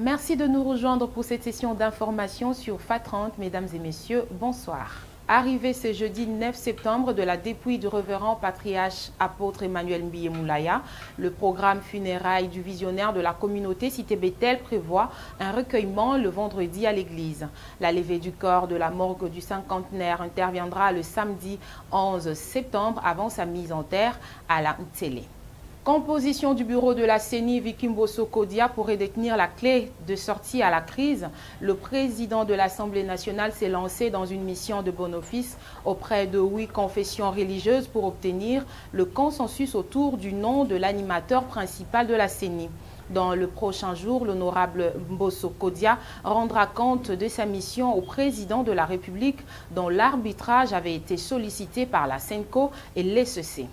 Merci de nous rejoindre pour cette session d'information sur FA30. Mesdames et messieurs, bonsoir. Arrivé ce jeudi 9 septembre de la dépouille du révérend patriarche apôtre Emmanuel Mbiye Moulaya, le programme funérailles du visionnaire de la communauté Cité Bethel prévoit un recueillement le vendredi à l'église. La levée du corps de la morgue du cinquantenaire interviendra le samedi 11 septembre avant sa mise en terre à la télé. Composition du bureau de la CENI, Vikimbo Sokodia pourrait détenir la clé de sortie à la crise. Le président de l'Assemblée nationale s'est lancé dans une mission de bon office auprès de 8 confessions religieuses pour obtenir le consensus autour du nom de l'animateur principal de la CENI. Dans le prochain jour, l'honorable Mbosso Kodia rendra compte de sa mission au président de la République dont l'arbitrage avait été sollicité par la SENCO et l'ESC.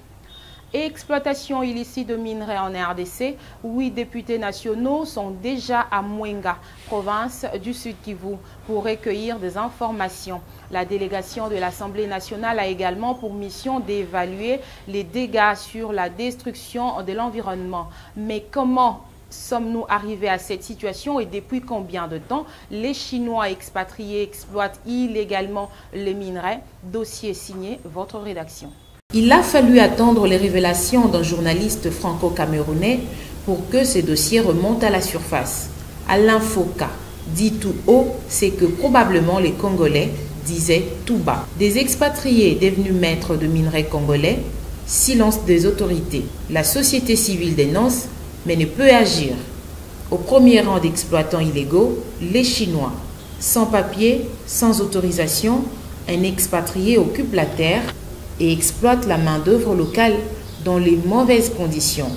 Exploitation illicite de minerais en RDC, 8 députés nationaux sont déjà à Mwenga, province du Sud Kivu, pour recueillir des informations. La délégation de l'Assemblée nationale a également pour mission d'évaluer les dégâts sur la destruction de l'environnement. Mais comment sommes-nous arrivés à cette situation et depuis combien de temps les Chinois expatriés exploitent illégalement les minerais? Dossier signé votre rédaction. Il a fallu attendre les révélations d'un journaliste franco-camerounais pour que ces dossiers remontent à la surface. Alain Foka dit tout haut, c'est que probablement les Congolais disaient tout bas. Des expatriés devenus maîtres de minerais congolais, silence des autorités. La société civile dénonce, mais ne peut agir. Au premier rang d'exploitants illégaux, les Chinois. Sans papier, sans autorisation, un expatrié occupe la terre et exploite la main-d'œuvre locale dans les mauvaises conditions.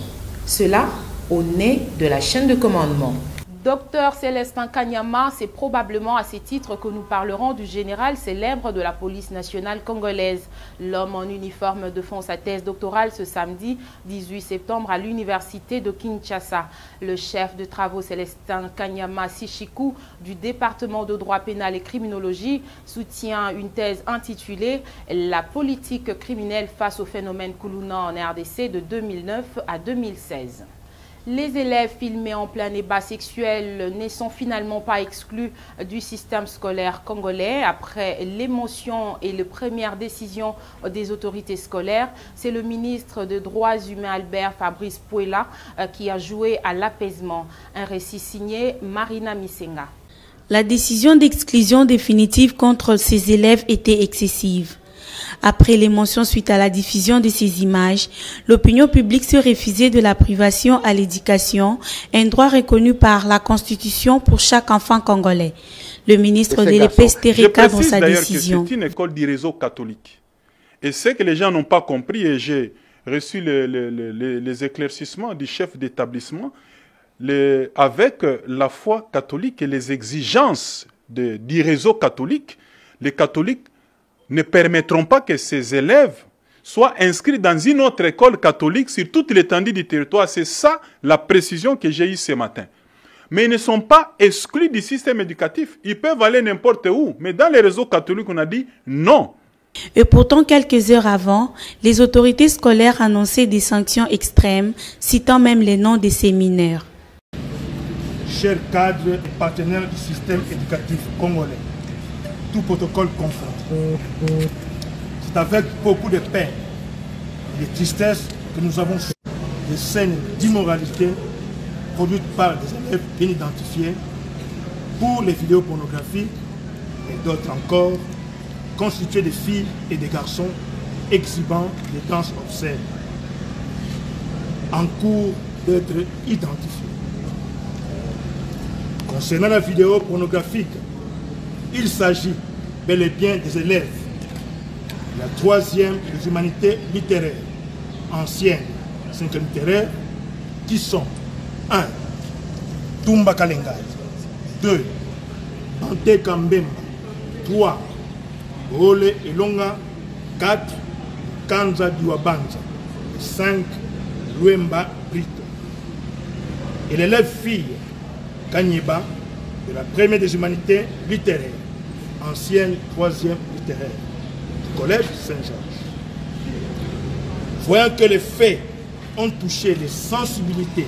Cela au nez de la chaîne de commandement. Docteur Célestin Kanyama, c'est probablement à ces titres que nous parlerons du général célèbre de la police nationale congolaise. L'homme en uniforme défend sa thèse doctorale ce samedi 18 septembre à l'université de Kinshasa. Le chef de travaux Célestin Kanyama Sichikou du département de droit pénal et criminologie soutient une thèse intitulée « La politique criminelle face au phénomène Koulouna en RDC de 2009 à 2016 ». Les élèves filmés en plein débat sexuel ne sont finalement pas exclus du système scolaire congolais. Après l'émotion et les premières décisions des autorités scolaires, c'est le ministre des Droits humains Albert Fabrice Pouela qui a joué à l'apaisement. Un récit signé Marina Misenga. La décision d'exclusion définitive contre ces élèves était excessive. Après l'émotion suite à la diffusion de ces images, l'opinion publique se refusait de la privation à l'éducation, un droit reconnu par la Constitution pour chaque enfant congolais. Le ministre de l'EPST recadre sa décision. C'est une école du réseau catholique. Et ce que les gens n'ont pas compris, et j'ai reçu les éclaircissements du chef d'établissement, avec la foi catholique et les exigences du réseau catholique, les catholiques ne permettront pas que ces élèves soient inscrits dans une autre école catholique sur toute l'étendue du territoire. C'est ça la précision que j'ai eue ce matin. Mais ils ne sont pas exclus du système éducatif. Ils peuvent aller n'importe où. Mais dans les réseaux catholiques, on a dit non. Et pourtant, quelques heures avant, les autorités scolaires annonçaient des sanctions extrêmes, citant même les noms de ces mineurs. Chers cadres et partenaires du système éducatif congolais, tout protocole confronté. C'est avec beaucoup de peine et de tristesse que nous avons fait des scènes d'immoralité produites par des élèves bien identifiés pour les vidéos pornographiques et d'autres encore constituées de filles et de garçons exhibant des danses obscènes en cours d'être identifiés. Concernant la vidéo pornographique, il s'agit bel et bien des élèves de la 3e des humanités littéraires, anciennes 5e littéraires, qui sont 1. Tumba Kalengai, 2. Bante Kambemba, 3. Ole Elonga, 4. Kanza Diwabanza, 5. Luemba Brito. Et l'élève fille Kanyeba de la 1e des humanités littéraires, ancienne 3e littéraire, du collège Saint-Georges. Voyant que les faits ont touché les sensibilités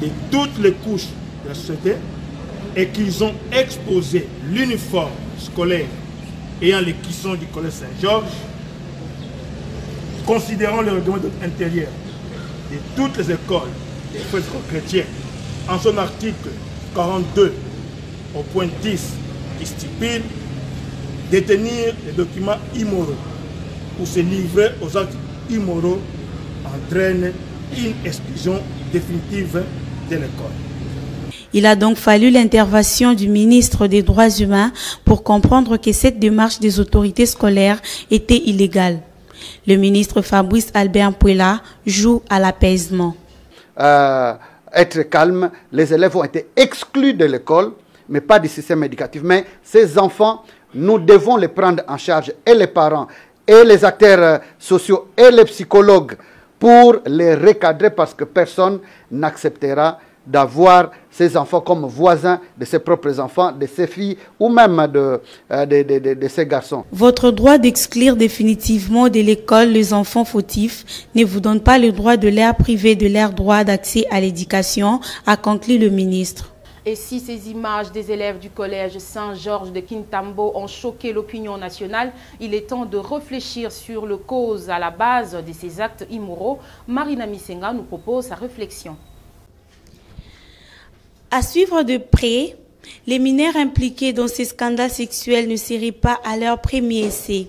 de toutes les couches de la société et qu'ils ont exposé l'uniforme scolaire ayant les cuissons du collège Saint-Georges, considérant le règlement intérieur de toutes les écoles des frères chrétiens en son article 42 au point 10 qui stipule détenir les documents immoraux ou se livrer aux actes immoraux entraîne une exclusion définitive de l'école. Il a donc fallu l'intervention du ministre des Droits humains pour comprendre que cette démarche des autorités scolaires était illégale. Le ministre Fabrice Albert Pouela joue à l'apaisement. Être calme, les élèves ont été exclus de l'école, mais pas du système éducatif. Mais ces enfants, nous devons les prendre en charge, et les parents, et les acteurs sociaux, et les psychologues, pour les recadrer, parce que personne n'acceptera d'avoir ces enfants comme voisins de ses propres enfants, de ses filles ou même de ses garçons. Votre droit d'exclure définitivement de l'école les enfants fautifs ne vous donne pas le droit de leur priver de leur droit d'accès à l'éducation, a conclu le ministre. Et si ces images des élèves du collège Saint-Georges de Kintambo ont choqué l'opinion nationale, il est temps de réfléchir sur le cause à la base de ces actes immoraux. Marina Misenga nous propose sa réflexion. À suivre de près, les mineurs impliqués dans ces scandales sexuels ne seraient pas à leur premier essai.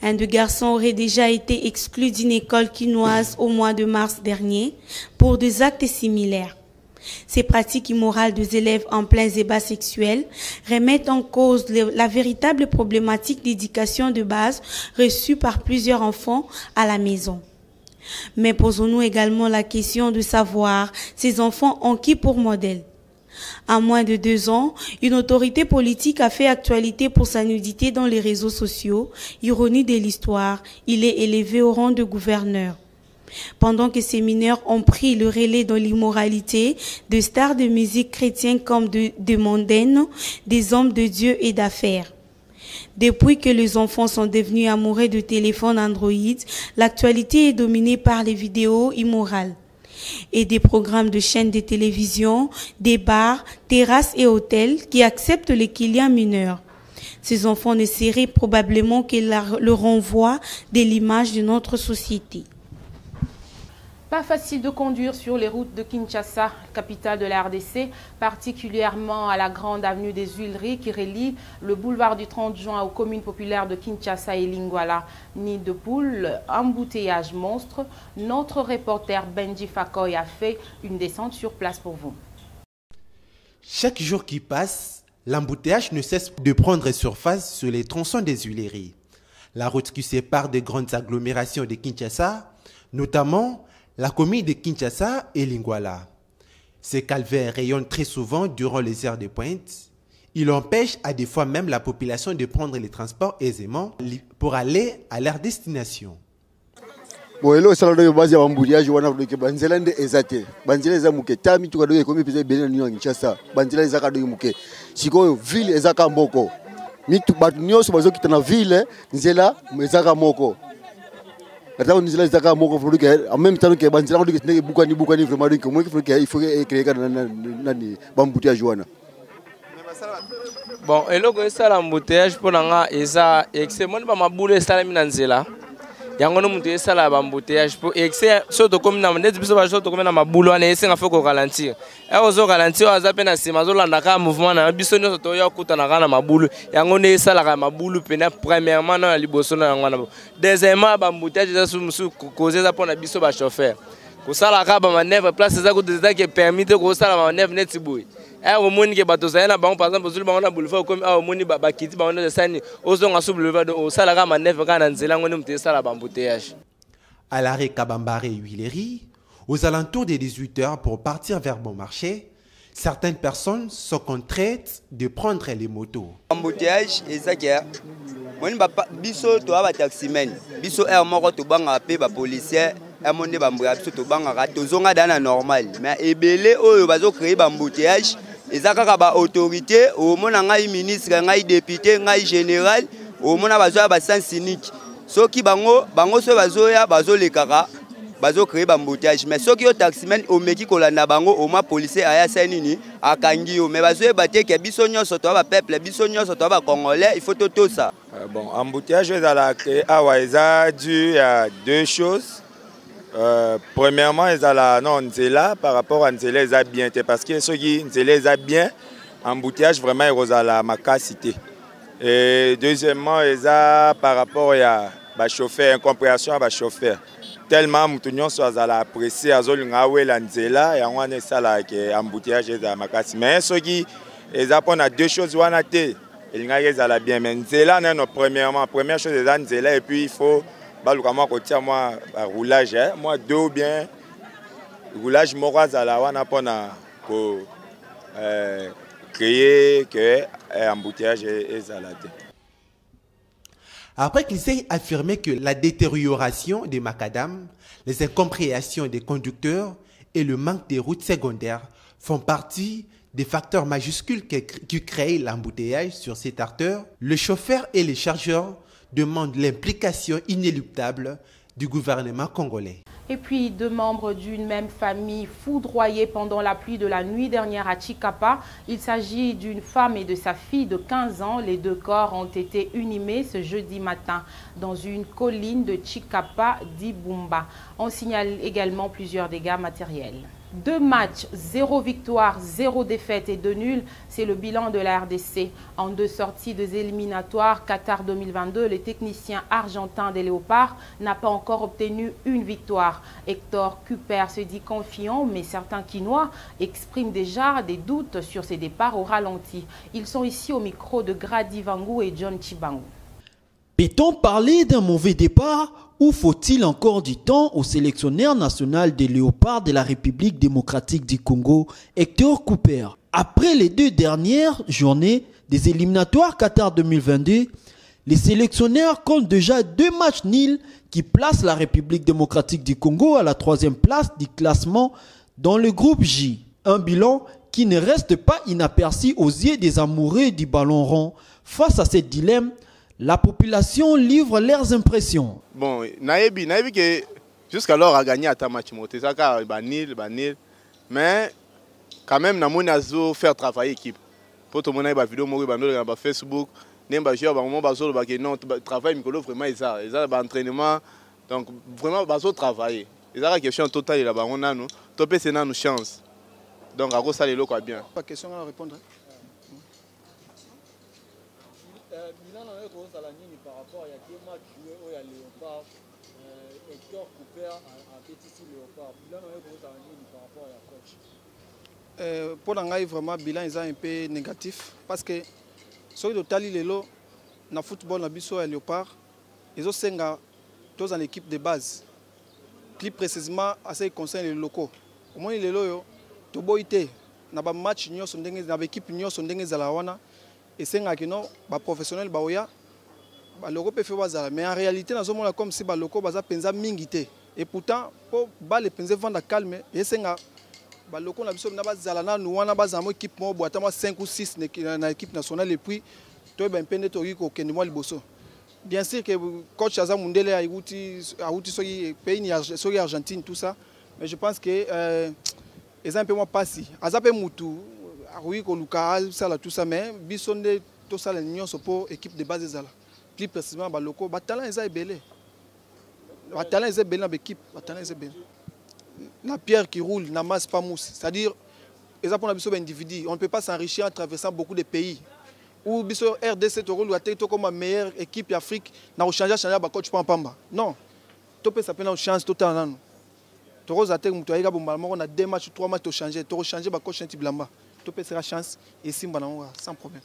Un de garçons aurait déjà été exclu d'une école quinoise au mois de mars dernier pour des actes similaires. Ces pratiques immorales des élèves en plein débat sexuel remettent en cause la véritable problématique d'éducation de base reçue par plusieurs enfants à la maison. Mais posons-nous également la question de savoir ces enfants ont qui pour modèle. En moins de 2 ans, une autorité politique a fait actualité pour sa nudité dans les réseaux sociaux. Ironie de l'histoire, il est élevé au rang de gouverneur. Pendant que ces mineurs ont pris le relais dans l'immoralité, de stars de musique chrétienne comme de mondaines, des hommes de Dieu et d'affaires. Depuis que les enfants sont devenus amoureux de téléphones Android, l'actualité est dominée par les vidéos immorales et des programmes de chaînes de télévision, des bars, terrasses et hôtels qui acceptent les clients mineurs. Ces enfants ne seraient probablement que le renvoi de l'image de notre société. Pas facile de conduire sur les routes de Kinshasa, capitale de la RDC, particulièrement à la grande avenue des Huileries qui relie le boulevard du 30 juin aux communes populaires de Kinshasa et Lingwala. Nid de poule, embouteillage monstre. Notre reporter Benji Fakoy a fait une descente sur place pour vous. Chaque jour qui passe, l'embouteillage ne cesse de prendre surface sur les tronçons des Huileries. La route qui sépare des grandes agglomérations de Kinshasa, notamment la commune de Kinshasa et Lingwala. Ces calvaires rayonnent très souvent durant les heures de pointe. Il empêche à des fois même la population de prendre les transports aisément pour aller à leur destination. Bon, hello, salut, base ya embouteillage wana doke banzela nde ezate. Banzela eza muke tami tuka doke komi peza bene ni Kinshasa. Banzela ezaka doke muke. Sikoyo ville ezaka mboko. Mitu batu nyonso bazokita na ville nzela ezaka moko. En même temps que banzela doke tene bukani vraiment doke moi il faut créer nani bambouteillage wana. Bon, eloko esa l'embouteillage pour nga eza excellent ba mabule sala minanzela. Yango no mutu esa la bambouteillage pour excellent surtout comme na ndezi biso ba surtout comme na mabulu wana esa ngafo ko ralentir. Et ozo ralentir aza pe na sima zo landa ka mouvement na biso nyo to ya kuta na kana mabulu. Yango ne esa la mabulu pena premièrement na liboso na yango na. Deuxièmement bambouteillage eza musu causer za pour na biso ba chauffeur. kosala ka ba manœuvre place eza ko déjà qui permet kosala ba manœuvre net boy au moni ke bato za na bango par exemple zulu bango na boulevard comme au moni ba kiti bango na sani ozonga sous boulevard osala ka manœuvre kana nzela ngoni mute sala ba embouteillage. À l'arrêt Kabambare et Huileri, aux alentours des 18h pour partir vers Bonmarché, certaines personnes sont contraintes de prendre les motos. Embouteillage et ça qui est moi biso to ba taximen biso moko to banga pe ba policier monde ba mbouya biso to banga ka to zonga dana normal mais ebele oyo bazo créer ba embouteillage eza kaka ba autorité au mona ngai ministre ngai député ngai général au mona bazo ba sens unique soki bango so bazoya bazo lekaka bazo créer ba embouteillage mais soki yo taximen o meki kolanda bango au ma policier aya senini akangi yo mais bazo baté ke biso nyonso to ba peuple biso nyonso to ba congolais il faut tout ça. Bon, embouteillage à la Awaïza dû à deux choses. Premièrement, Nzela par rapport à Nzela, ils ont bien parce que ceux qui Nzela ont bien, embouteillage vraiment ils ont la macacité. Et deuxièmement, ils ont par rapport à chauffeur, incompréhension à chauffeur. Tellement mutunyon soit à la apprécier à Zolingawe la Nzela et on est ça là que embouteillage est à macacité. Mais ceux qui ils apprennent à deux choses, on a été il y a bien, mais Nzela, premièrement, première chose, c'est Nzela, et puis il faut, moi, roulage, moi, deux ou bien, roulage moral, pour créer un embouteillage et zalaté. Après qu'il s'est affirmé que la détérioration des macadams, les incompréhensions des conducteurs et le manque des routes secondaires font partie des facteurs majuscules qui créent l'embouteillage sur cet artère, le chauffeur et les chargeurs demandent l'implication inéluctable du gouvernement congolais. Et puis, deux membres d'une même famille foudroyés pendant la pluie de la nuit dernière à Chikapa. Il s'agit d'une femme et de sa fille de 15 ans. Les deux corps ont été inhumés ce jeudi matin dans une colline de Chikapa d'Ibumba. On signale également plusieurs dégâts matériels. 2 matchs, 0 victoire, 0 défaite et 2 nuls, c'est le bilan de la RDC. En 2 sorties des éliminatoires Qatar 2022, le technicien argentin des Léopards n'a pas encore obtenu une victoire. Hector Cuper se dit confiant, mais certains Quinois expriment déjà des doutes sur ses départs au ralenti. Ils sont ici au micro de Grady Vangou et John Chibangu. Peut-on parler d'un mauvais départ ou faut-il encore du temps au sélectionneur national des Léopards de la République démocratique du Congo, Hector Cooper? Après les 2 dernières journées des éliminatoires Qatar 2022, les sélectionneurs comptent déjà 2 matchs nuls qui placent la République démocratique du Congo à la 3e place du classement dans le groupe J. Un bilan qui ne reste pas inaperçu aux yeux des amoureux du ballon rond. Face à ce dilemme, la population livre leurs impressions. Bon, Naïbi que jusqu'alors a gagné à ta match, banil, mais quand même Namonazo faire travailler l'équipe. Pour tout le monde, vidéo sur Facebook, non travail vraiment ils ont entraînement donc vraiment bazo travailler. Ils ont la question totale là-bas on a nous, topé c'est une chance. Donc à cause ça les locaux quoi bien. Pas question à répondre. Par rapport à quel match joué au Léopard, Hector Cooper a petit Léopard. Bilan par rapport à la coach. Pour l'anglais vraiment bilan est un peu négatif parce que sur le tali lelo na football na biso à Léopard, ils ont 5 tous en équipe de base. Plus précisément à ce qui concerne les locaux. Au moins les loyo to boité na ba match nyonso ndenge na équipe nyonso ndenge za la wana et c'est nga kino ba professionnel ba oya ba loko pe fait bazala mais en réalité na zomona comme si ba loko baza penza mingité et pourtant pour ba le penza vendre calme et c'est nga ba loko na biso na bazala na nous wana baza mo équipe mo boata mo 5 ou 6 na équipe nationale et puis to ba mpende to ko kende mo liboso. Bien sûr que coach Aza Mundele a outi soki pays ni soki Argentine tout ça mais je pense que ils ont un peu moins passé Aza pe mutu oui ko luka ça là tout ça mais bisonde tout ça l'union pour équipe de base zala plus précisément ba loko ba talent eza ebele ba talent eza ebele na équipe ba talent eza ebele la pierre qui roule na masse pas mousse c'est-à-dire eza pour na biso ba individu on ne peut pas s'enrichir en traversant beaucoup de pays ou biso RDC to rôle to comme la meilleure équipe d'Afrique na changer ba coach Pampamba non to peut ça peut na chance total nan Toro Zatek Moutoaïga Bombalmo, on a 2 matchs, 3 matchs, changer, Toro changer, bah coach Tiblamba. Tu peux faire chance et Simbalango sans problème.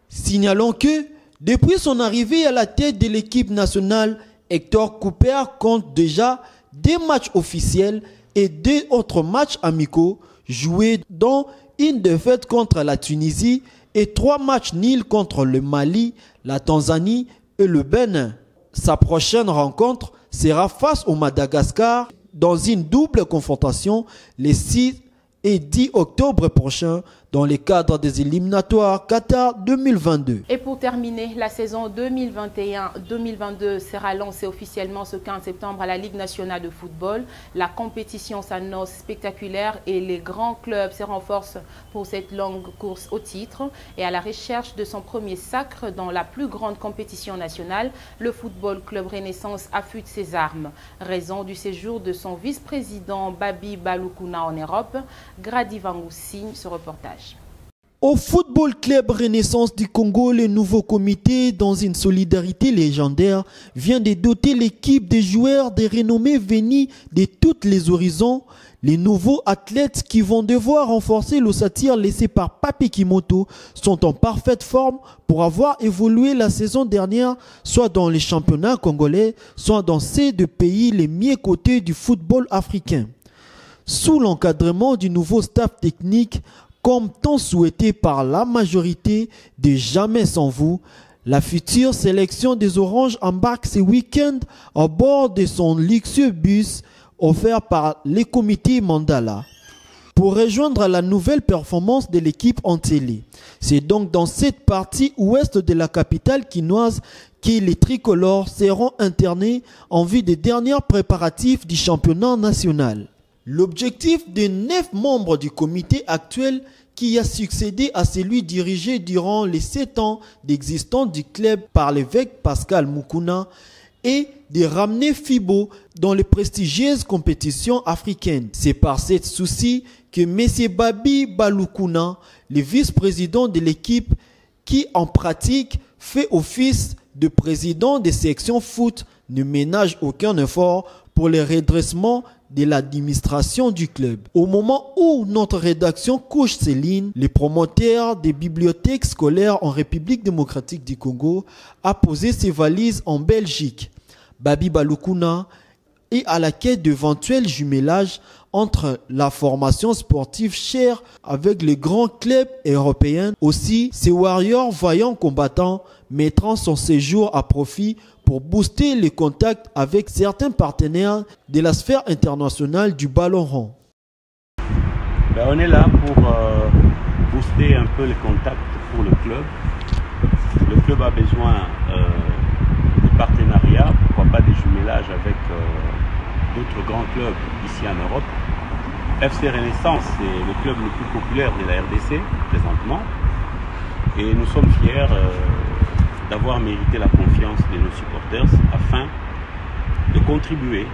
Signalons que depuis son arrivée à la tête de l'équipe nationale, Hector Cooper compte déjà 2 matchs officiels et 2 autres matchs amicaux joués, dont une défaite contre la Tunisie et 3 matchs nuls contre le Mali, la Tanzanie et le Bénin. Sa prochaine rencontre sera face au Madagascar dans une double confrontation les 6 et 10 octobre prochain dans le cadre des éliminatoires Qatar 2022. Et pour terminer, la saison 2021-2022 sera lancée officiellement ce 15 septembre à la Ligue nationale de football. La compétition s'annonce spectaculaire et les grands clubs se renforcent pour cette longue course au titre. Et à la recherche de son premier sacre dans la plus grande compétition nationale, le Football Club Renaissance affûte ses armes. Raison du séjour de son vice-président Babi Balukuna en Europe, Grady Vangou signe ce reportage. Au Football Club Renaissance du Congo, le nouveau comité, dans une solidarité légendaire, vient de doter l'équipe de joueurs de renommée venus de tous les horizons. Les nouveaux athlètes qui vont devoir renforcer l'ossature laissé par Papi Kimoto sont en parfaite forme pour avoir évolué la saison dernière, soit dans les championnats congolais, soit dans ces 2 pays les mieux cotés du football africain. Sous l'encadrement du nouveau staff technique, comme tant souhaité par la majorité de Jamais sans vous, la future sélection des Oranges embarque ce week-end à bord de son luxueux bus offert par les comités Mandala pour rejoindre la nouvelle performance de l'équipe en télé. C'est donc dans cette partie ouest de la capitale quinoise que les tricolores seront internés en vue des derniers préparatifs du championnat national. L'objectif des 9 membres du comité actuel qui a succédé à celui dirigé durant les 7 ans d'existence du club par l'évêque Pascal Mukuna est de ramener FIBO dans les prestigieuses compétitions africaines. C'est par ce souci que M. Babi Balukuna, le vice-président de l'équipe qui en pratique fait office de président des sections foot, ne ménage aucun effort pour le redressement de l'administration du club. Au moment où notre rédaction couche ses lignes, le promoteur des bibliothèques scolaires en République démocratique du Congo a posé ses valises en Belgique. Babi Balukuna est à la quête d'éventuels jumelages entre la formation sportive chère avec les grands clubs européens. Aussi, ces warriors vaillants combattants mettront son séjour à profit pour booster les contacts avec certains partenaires de la sphère internationale du ballon rond. On est là pour booster un peu les contacts pour le club. Le club a besoin de partenariats, pourquoi pas des jumelages avec d'autres grands clubs ici en Europe. FC Renaissance, c'est le club le plus populaire de la RDC présentement. Et nous sommes fiers d'avoir mérité la confiance de nos supporters afin de contribuer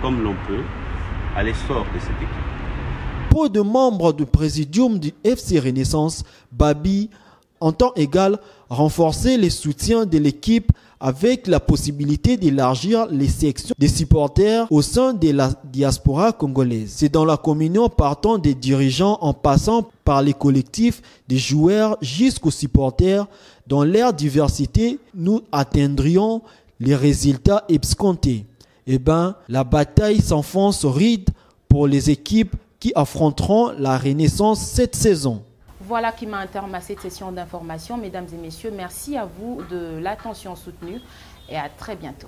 comme l'on peut à l'essor de cette équipe. Pour de membres du présidium du FC Renaissance, Babi, en temps égal, renforcer les soutiens de l'équipe avec la possibilité d'élargir les sections des supporters au sein de la diaspora congolaise. C'est dans la communion partant des dirigeants en passant par les collectifs des joueurs jusqu'aux supporters. Dans leur diversité, nous atteindrions les résultats escomptés. Eh bien, la bataille s'enfonce ride pour les équipes qui affronteront la Renaissance cette saison. Voilà qui m'a terme à cette session d'information. Mesdames et messieurs, merci à vous de l'attention soutenue et à très bientôt.